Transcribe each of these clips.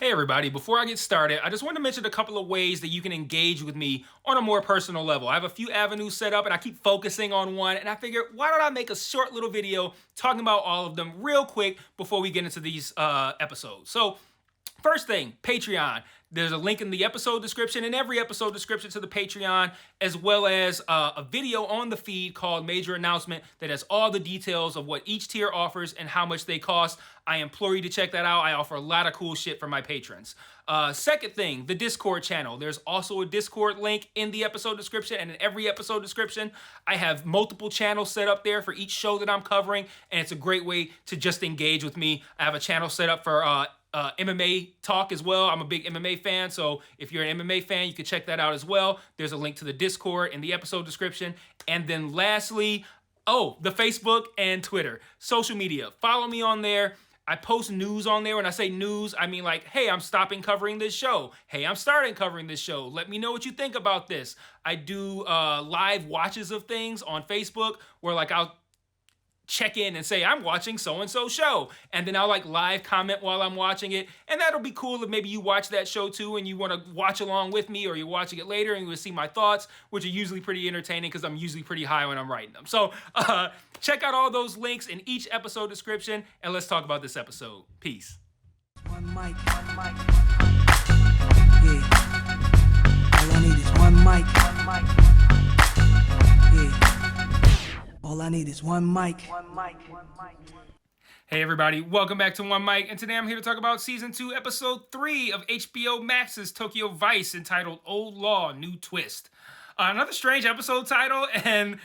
Hey everybody, before I get started, I just want to mention a couple of ways that you can engage with me on a more personal level. I have a few avenues set up and I keep focusing on one, and I figured why don't I make a short little video talking about all of them real quick before we get into these episodes. So first thing, Patreon. There's a link in the episode description, in every episode description to the Patreon, as well as a video on the feed called Major Announcement that has all the details of what each tier offers and how much they cost. I implore you to check that out. I offer a lot of cool shit for my patrons. Second thing, the Discord channel. There's also a Discord link in the episode description and in every episode description. I have multiple channels set up there for each show that I'm covering, and it's a great way to just engage with me. I have a channel set up for MMA talk as well. I'm a big MMA fan, so if you're an MMA fan, you can check that out as well. There's a link to the Discord in the episode description. And then lastly, the Facebook and Twitter. Social media. Follow me on there. I post news on there. When I say news, I mean like, hey, I'm stopping covering this show. Hey, I'm starting covering this show. Let me know what you think about this. I do live watches of things on Facebook where like I'll check in and say I'm watching so-and-so show, and then I'll like live comment while I'm watching it, and that'll be cool if maybe you watch that show too and you want to watch along with me, or you're watching it later and you will see my thoughts, which are usually pretty entertaining because I'm usually pretty high when I'm writing them. So check out all those links in each episode description, and let's talk about this episode. Peace. One mic. Yeah. All I need is one mic. Yeah. All I need is one mic. Hey everybody, welcome back to One Mic, and today I'm here to talk about Season 2, Episode 3 of HBO Max's Tokyo Vice, entitled Old Law, New Twist. Another strange episode title, and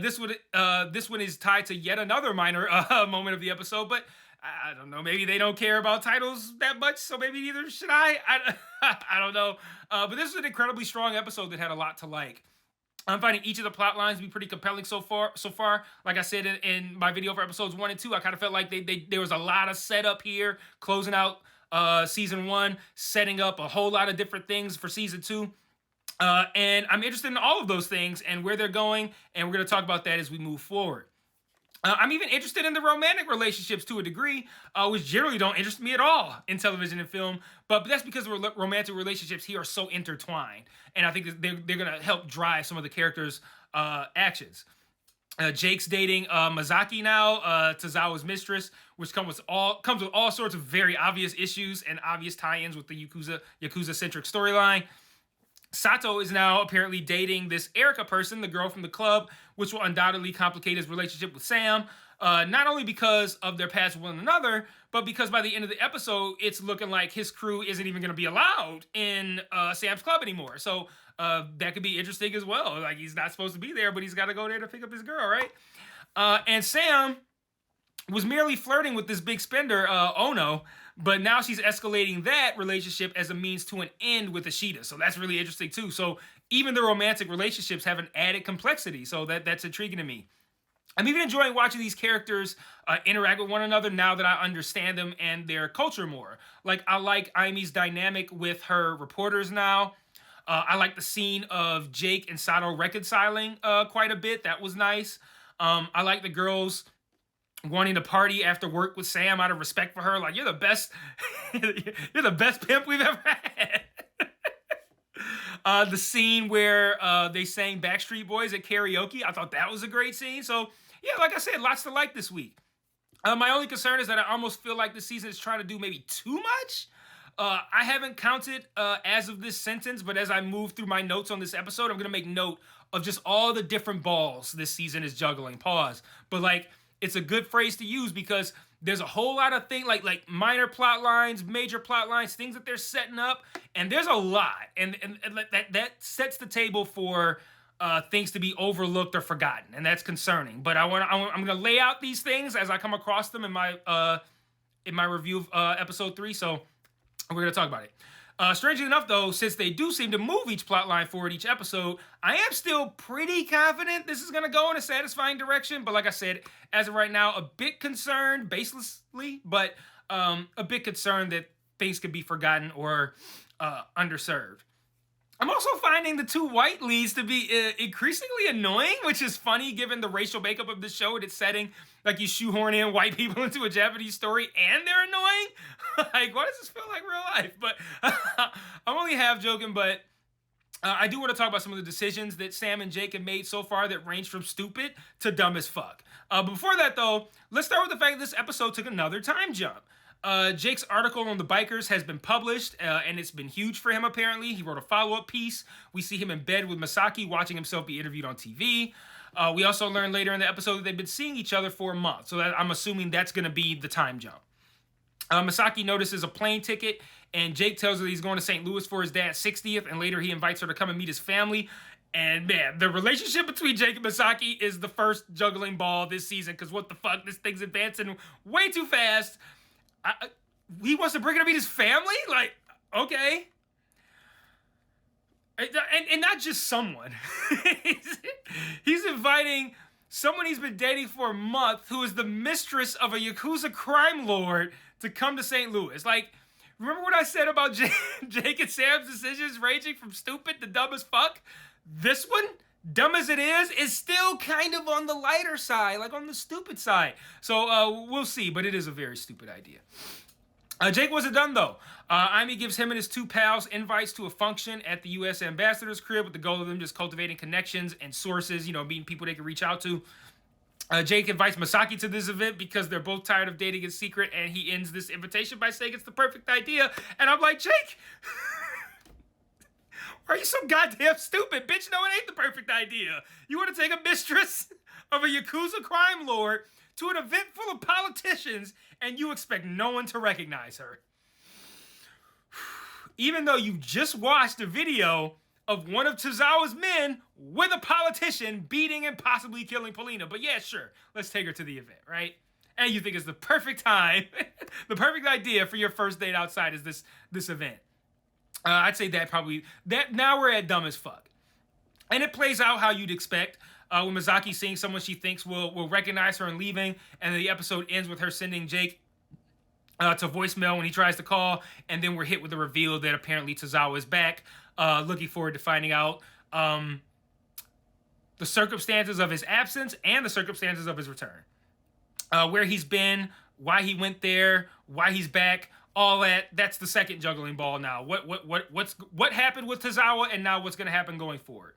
this one is tied to yet another minor moment of the episode, but I don't know, maybe they don't care about titles that much, so maybe neither should I. I don't know. But this was an incredibly strong episode that had a lot to like. I'm finding each of the plot lines to be pretty compelling so far. Like I said in my video for episodes 1 and 2, I kind of felt like there was a lot of setup here, closing out season 1, setting up a whole lot of different things for season 2. And I'm interested in all of those things and where they're going, and we're going to talk about that as we move forward. I'm even interested in the romantic relationships to a degree, which generally don't interest me at all in television and film. But that's because the romantic relationships here are so intertwined. And I think that they're going to help drive some of the characters' actions. Jake's dating Mazaki now, Tozawa's mistress, which comes with all sorts of very obvious issues and obvious tie-ins with the Yakuza-centric storyline. Sato is now apparently dating this Erica person, the girl from the club, which will undoubtedly complicate his relationship with Sam, not only because of their past with one another, but because by the end of the episode, it's looking like his crew isn't even going to be allowed in Sam's club anymore. So that could be interesting as well. Like, he's not supposed to be there, but he's got to go there to pick up his girl, right? And Sam was merely flirting with this big spender, Ono, but now she's escalating that relationship as a means to an end with Ishida. So that's really interesting too. So even the romantic relationships have an added complexity. So that's intriguing to me. I'm even enjoying watching these characters interact with one another now that I understand them and their culture more. Like, I like Aimi's dynamic with her reporters now. I like the scene of Jake and Sato reconciling quite a bit. That was nice. I like the girls wanting to party after work with Sam out of respect for her. Like, you're the best, you're the best pimp we've ever had. The scene where they sang Backstreet Boys at karaoke, I thought that was a great scene. So yeah, like I said, lots to like this week. My only concern is that I almost feel like this season is trying to do maybe too much. I haven't counted as of this sentence, but as I move through my notes on this episode, I'm going to make note of just all the different balls this season is juggling. Pause. But like, it's a good phrase to use because there's a whole lot of things like minor plot lines, major plot lines, things that they're setting up, and there's a lot, and that sets the table for things to be overlooked or forgotten, and that's concerning. But I'm going to lay out these things as I come across them in my review of episode 3. So we're going to talk about it. Strangely enough, though, since they do seem to move each plot line forward each episode, I am still pretty confident this is going to go in a satisfying direction. But like I said, as of right now, a bit concerned, baselessly, but a bit concerned that things could be forgotten or underserved. I'm also finding the two white leads to be increasingly annoying, which is funny given the racial makeup of the show and its setting. Like, you shoehorn in white people into a Japanese story and they're annoying. Like, why does this feel like real life? But I'm only half joking, but I do want to talk about some of the decisions that Sam and Jake have made so far that range from stupid to dumb as fuck. Before that, though, let's start with the fact that this episode took another time jump. Jake's article on the bikers has been published, and it's been huge for him, apparently. He wrote a follow-up piece. We see him in bed with Masaki, watching himself be interviewed on TV. We also learn later in the episode that they've been seeing each other for a month, so I'm assuming that's going to be the time jump. Masaki notices a plane ticket, and Jake tells her he's going to St. Louis for his dad's 60th, and later he invites her to come and meet his family. And man, the relationship between Jake and Masaki is the first juggling ball this season, because what the fuck, this thing's advancing way too fast. He wants to bring her to meet his family? Like, okay. And not just someone. He's inviting someone he's been dating for a month who is the mistress of a Yakuza crime lord to come to St. Louis. Like, remember what I said about Jake and Sam's decisions ranging from stupid to dumb as fuck? This one, dumb as it is still kind of on the lighter side, like on the stupid side. So we'll see, but it is a very stupid idea. Jake wasn't done, though. Amy gives him and his two pals invites to a function at the U.S. ambassador's crib with the goal of them just cultivating connections and sources, meeting people they can reach out to. Jake invites Masaki to this event because they're both tired of dating in secret, and he ends this invitation by saying it's the perfect idea. And I'm like, Jake, why are you so goddamn stupid? Bitch, no, it ain't the perfect idea. You want to take a mistress of a Yakuza crime lord to an event full of politicians, and you expect no one to recognize her. Even though you just watched a video of one of Tozawa's men with a politician beating and possibly killing Polina. But yeah, sure, let's take her to the event, right? And you think it's the perfect time, the perfect idea for your first date outside is this event. I'd say that now we're at dumb as fuck. And it plays out how you'd expect. With Masaki seeing someone she thinks will recognize her and leaving, and the episode ends with her sending Jake to voicemail when he tries to call, and then we're hit with the reveal that apparently Tozawa is back. Looking forward to finding out the circumstances of his absence and the circumstances of his return. Where he's been, why he went there, why he's back, all that's the second juggling ball now. What happened with Tozawa, and now what's going to happen going forward.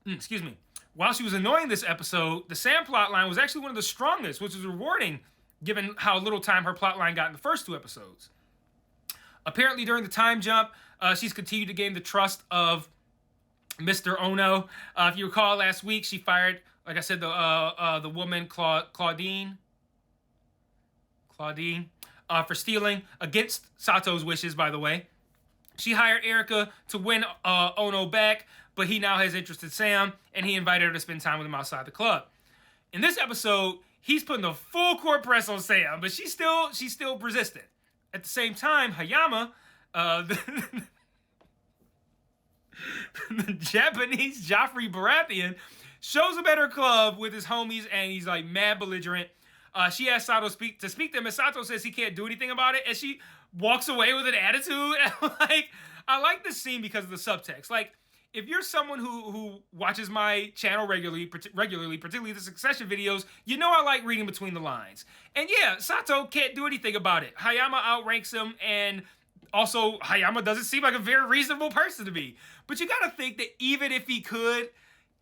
Excuse me. While she was annoying this episode, the Sam plotline was actually one of the strongest, which is rewarding given how little time her plotline got in the first two episodes. Apparently, during the time jump, she's continued to gain the trust of Mr. Ono. If you recall, last week she fired, like I said, the woman Claudine, for stealing against Sato's wishes. By the way, she hired Erica to win Ono back, but he now has interest in Sam, and he invited her to spend time with him outside the club. In this episode, he's putting the full court press on Sam, but she's still resistant. At the same time, Hayama, the Japanese Joffrey Baratheon, shows up at her club with his homies, and he's like mad belligerent. She asks Sato to speak to him, and Sato says he can't do anything about it, and she walks away with an attitude. I like this scene because of the subtext. Like, if you're someone who watches my channel regularly, particularly the Succession videos, you know I like reading between the lines. And yeah, Sato can't do anything about it. Hayama outranks him, and also Hayama doesn't seem like a very reasonable person to me. But you gotta think that even if he could,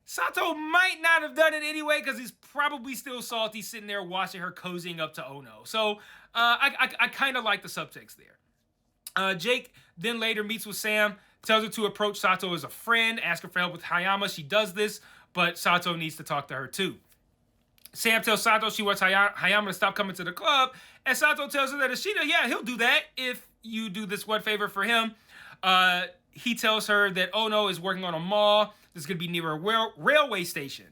Sato might not have done it anyway because he's probably still salty sitting there watching her cozying up to Ono. So I kind of like the subtext there. Jake then later meets with Sam, tells her to approach Sato as a friend, ask her for help with Hayama. She does this, but Sato needs to talk to her too. Sam tells Sato she wants Hayama to stop coming to the club, and Sato tells her that Ishida, yeah, he'll do that if you do this one favor for him. He tells her that Ono is working on a mall that's going to be near a railway station.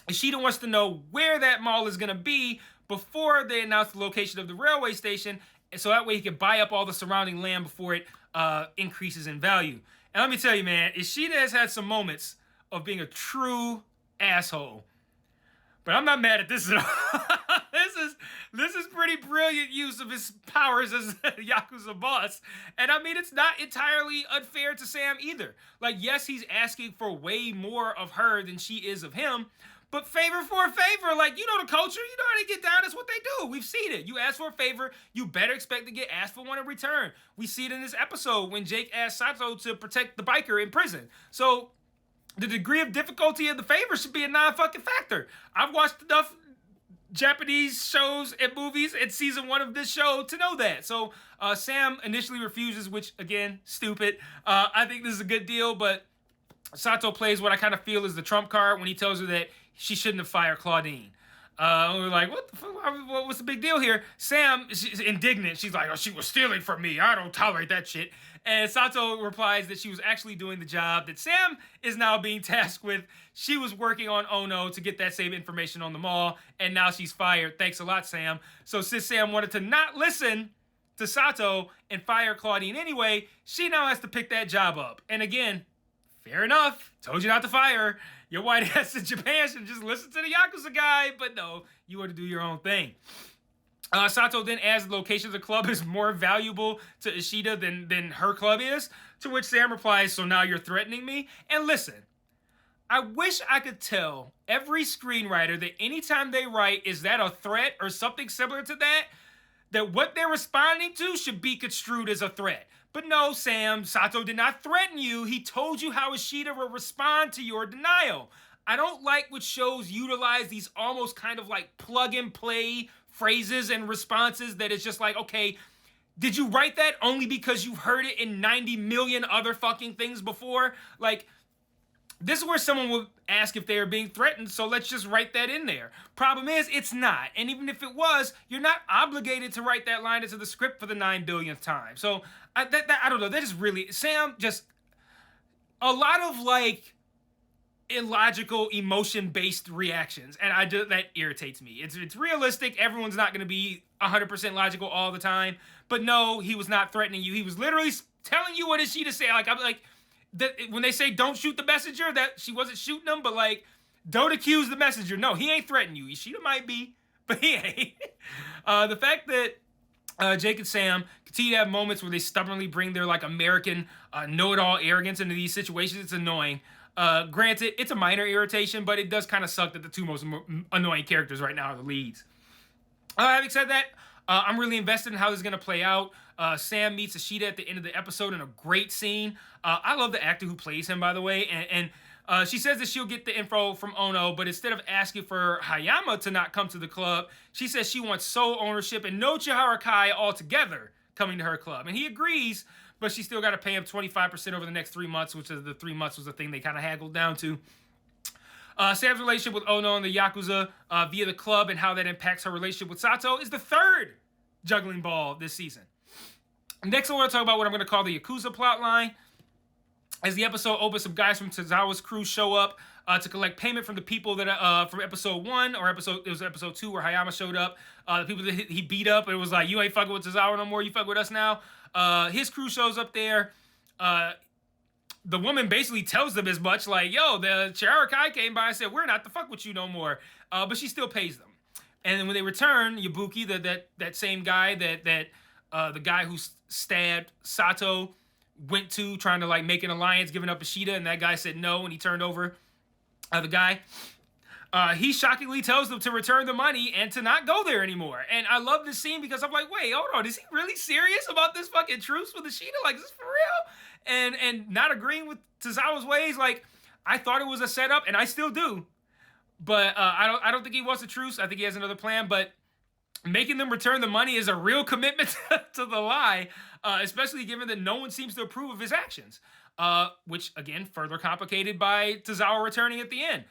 Ishida wants to know where that mall is going to be before they announce the location of the railway station, so that way he can buy up all the surrounding land before it increases in value. And let me tell you, man, Ishida has had some moments of being a true asshole. But I'm not mad at this at all. This is pretty brilliant use of his powers as a Yakuza boss. And I mean, it's not entirely unfair to Sam either. Like, yes, he's asking for way more of her than she is of him, but favor for a favor. Like, you know the culture. You know how they get down. That's what they do. We've seen it. You ask for a favor, you better expect to get asked for one in return. We see it in this episode when Jake asked Sato to protect the biker in prison. So the degree of difficulty of the favor should be a non-fucking factor. I've watched enough Japanese shows and movies in season 1 of this show to know that. So Sam initially refuses, which, again, stupid. I think this is a good deal, but Sato plays what I kind of feel is the trump card when he tells her that she shouldn't have fired Claudine. We're like, what the fuck? What's the big deal here? Sam, she's indignant. She's like, oh, she was stealing from me. I don't tolerate that shit. And Sato replies that she was actually doing the job that Sam is now being tasked with. She was working on Ono to get that same information on the mall, and now she's fired. Thanks a lot, Sam. So since Sam wanted to not listen to Sato and fire Claudine anyway, she now has to pick that job up. And again, fair enough. Told you not to fire her. Your white ass in Japan should just listen to the Yakuza guy, but no, you want to do your own thing. Sato then adds the location of the club is more valuable to Ishida than her club is, to which Sam replies, so now you're threatening me? And listen, I wish I could tell every screenwriter that anytime they write, is that a threat or something similar to that, that what they're responding to should be construed as a threat. But no, Sam, Sato did not threaten you. He told you how Ishida will respond to your denial. I don't like when shows utilize these almost kind of like plug and play phrases and responses that is just like, okay, did you write that only because you've heard it in 90 million other fucking things before? Like, this is where someone would ask if they are being threatened, so let's just write that in there. Problem is, it's not. And even if it was, you're not obligated to write that line into the script for the 9 billionth time. So, I don't know. That is really... Sam just... A lot of, like, illogical, emotion-based reactions. And that irritates me. It's realistic. Everyone's not going to be 100% logical all the time. But no, he was not threatening you. He was literally telling you what is she to say. Like, I'm like... when they say don't shoot the messenger, that she wasn't shooting him, but like, don't accuse the messenger. No, he ain't threatening you. Ishida might be, but he ain't. The fact that Jake and Sam continue to have moments where they stubbornly bring their like American know-it-all arrogance into these situations, it's annoying. Granted, it's a minor irritation, but it does kind of suck that the two most annoying characters right now are the leads. Having said that, I'm really invested in how this is going to play out. Sam meets Ishida at the end of the episode in a great scene. I love the actor who plays him, by the way. And she says that she'll get the info from Ono, but instead of asking for Hayama to not come to the club, she says she wants sole ownership and no Chihara Kai altogether coming to her club. And he agrees, but she still got to pay him 25% over the next 3 months, which is the 3 months was the thing they kind of haggled down to. Sam's relationship with Ono and the Yakuza via the club and how that impacts her relationship with Sato is the third juggling ball this season. Next, I want to talk about what I'm going to call the Yakuza plotline. As the episode opens, some guys from Tozawa's crew show up to collect payment from the people that from episode 1 or it was episode 2 where Hayama showed up. The people that he beat up, and it was like, you ain't fucking with Tozawa no more, you fuck with us now. His crew shows up there. The woman basically tells them as much, like, yo, the Chihara Kai came by and said, we're not to fuck with you no more. But she still pays them. And then when they return, Yabuki, that same guy that the guy who stabbed Sato went to, trying to like make an alliance, giving up Ishida, and that guy said no, and he turned over the guy. He shockingly tells them to return the money and to not go there anymore. And I love this scene because I'm like, wait, hold on, is he really serious about this fucking truce with Ishida? Like, is this for real? And not agreeing with Tozawa's ways. Like, I thought it was a setup, and I still do. But I don't think he wants a truce. I think he has another plan. But making them return the money is a real commitment to the lie, especially given that no one seems to approve of his actions, which, again, further complicated by Tozawa returning at the end.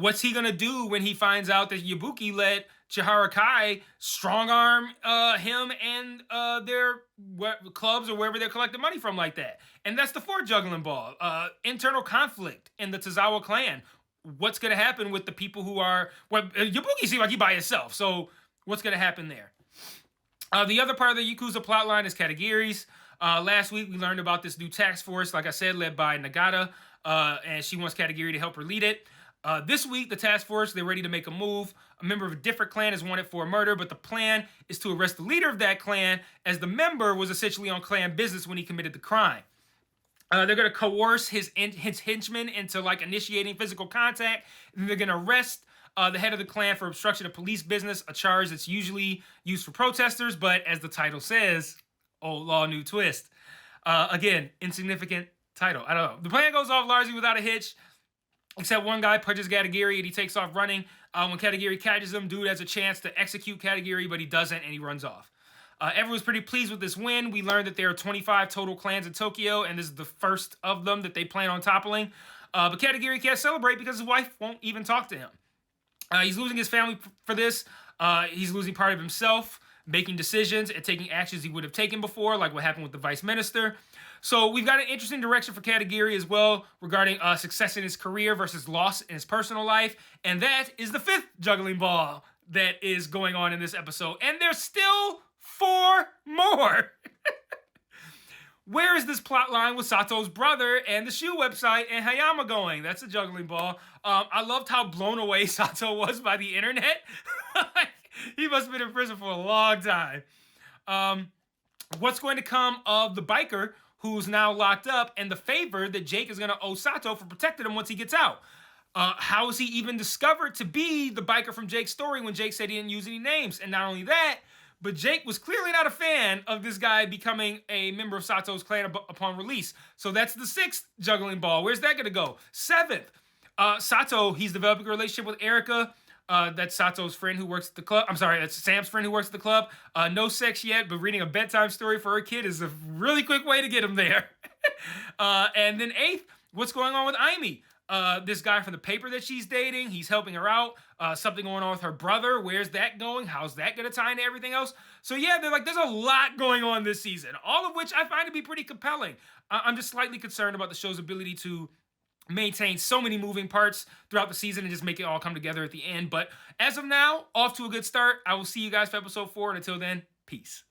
What's he going to do when he finds out that Yabuki let Chihara Kai strong-arm him and their clubs or wherever they're collecting money from like that? And that's the fourth juggling ball. Internal conflict in the Tozawa clan. What's going to happen with the people who are... Well, Yabuki seems like he by himself, so what's going to happen there? The other part of the Yakuza plotline is Katagiri's. Last week, we learned about this new task force, like I said, led by Nagata, and she wants Katagiri to help her lead it. This week, the task force, they're ready to make a move. A member of a different clan is wanted for a murder, but the plan is to arrest the leader of that clan, as the member was essentially on clan business when he committed the crime. They're going to coerce his henchmen into like initiating physical contact, and they're going to arrest the head of the clan for obstruction of police business, a charge that's usually used for protesters, but as the title says, old law, new twist. Again, insignificant title. I don't know. The plan goes off largely without a hitch, except one guy punches Katagiri and he takes off running. When Katagiri catches him, dude has a chance to execute Katagiri, but he doesn't, and he runs off. Everyone's pretty pleased with this win. We learned that there are 25 total clans in Tokyo, and this is the first of them that they plan on toppling. But Katagiri can't celebrate because his wife won't even talk to him. He's losing his family for this. He's losing part of himself, making decisions and taking actions he would have taken before, like what happened with the vice minister. So we've got an interesting direction for Katagiri as well regarding success in his career versus loss in his personal life. And that is the 5th juggling ball that is going on in this episode. And there's still 4 more. Where is this plot line with Sato's brother and the shoe website and Hayama going? That's a juggling ball. I loved how blown away Sato was by the internet. He must have been in prison for a long time. What's going to come of the biker who's now locked up and the favor that Jake is going to owe Sato for protecting him once he gets out? How is he even discovered to be the biker from Jake's story when Jake said he didn't use any names? And not only that, but Jake was clearly not a fan of this guy becoming a member of Sato's clan upon release. So that's the 6th juggling ball. Where's that going to go? 7th. Sato, he's developing a relationship with Erica. That's Sato's friend who works at the club. I'm sorry, that's Sam's friend who works at the club. No sex yet, but reading a bedtime story for her kid is a really quick way to get him there. And then 8th, what's going on with Aimi? This guy from the paper that she's dating, he's helping her out. Something going on with her brother. Where's that going? How's that going to tie into everything else? So yeah, there's a lot going on this season, all of which I find to be pretty compelling. I'm just slightly concerned about the show's ability to maintain so many moving parts throughout the season and just make it all come together at the end. But as of now, off to a good start. I will see you guys for episode 4. And until then, peace.